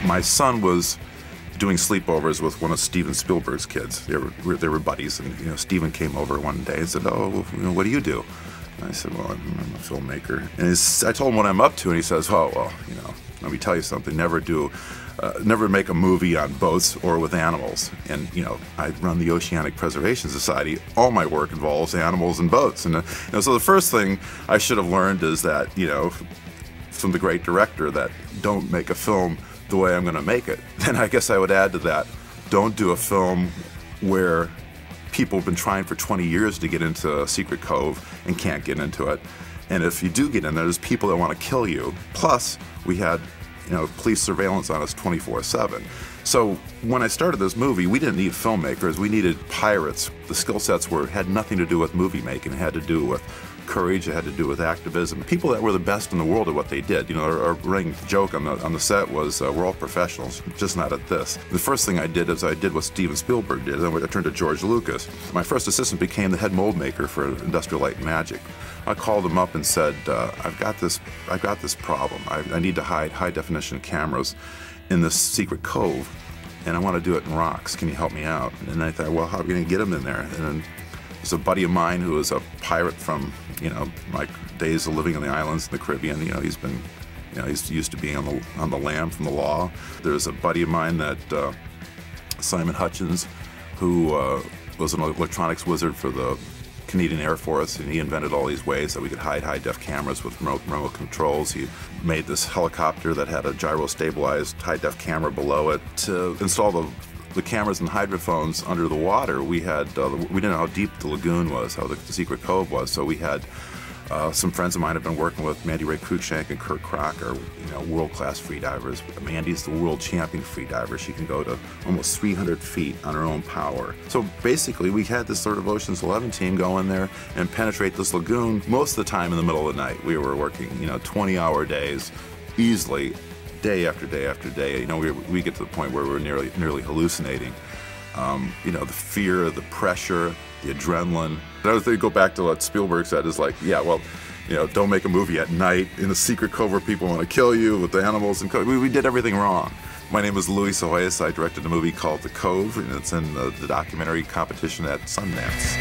My son was doing sleepovers with one of Steven Spielberg's kids. They were buddies, and Steven came over one day and said, "Oh, what do you do?" And I said, "Well, I'm a filmmaker." And I told him what I'm up to, and he says, "Oh, well, let me tell you something. Never make a movie on boats or with animals." And I run the Oceanic Preservation Society. All my work involves animals and boats, and so the first thing I should have learned is that from the great director, that don't make a film the way I'm going to make it. Then I guess I would add to that, don't do a film where people have been trying for 20 years to get into Secret Cove and can't get into it. And if you do get in there, there's people that want to kill you. Plus, we had police surveillance on us 24/7. So when I started this movie, we didn't need filmmakers, we needed pirates. The skill sets had nothing to do with movie making. It had to do with courage, it had to do with activism. People that were the best in the world at what they did. Our running joke on the set was, we're all professionals, just not at this. The first thing I did is I did what Steven Spielberg did, and I turned to George Lucas. My first assistant became the head mold maker for Industrial Light and Magic. I called him up and said, I've got this problem. I need to hide high-definition cameras in this secret cove, and I want to do it in rocks. Can you help me out? And I thought, well, how are we going to get them in there? And then there's a buddy of mine who is a pirate from, my days of living on the islands in the Caribbean. He's used to being on the lam from the law. There's a buddy of mine that Simon Hutchins, who was an electronics wizard for the Canadian Air Force, and he invented all these ways that we could hide high-def cameras with remote controls. He made this helicopter that had a gyro-stabilized high-def camera below it. To install the cameras and hydrophones under the water, we didn't know how deep the lagoon was, how the secret cove was, so we had some friends of mine have been working with Mandy Ray Cruikshank and Kurt Crocker, world-class freedivers. Mandy's the world champion freediver. She can go to almost 300 feet on her own power. So basically, we had this sort of Ocean's 11 team go in there and penetrate this lagoon most of the time in the middle of the night. We were working, 20-hour days, easily, day after day after day. We get to the point where we're nearly hallucinating. The fear, the pressure, the adrenaline. Another thing, go back to what Spielberg said, is like, yeah, well, don't make a movie at night in a secret cove where people want to kill you with the animals. And we did everything wrong. My name is Louie Psihoyos. I directed a movie called The Cove, and it's in the documentary competition at Sundance.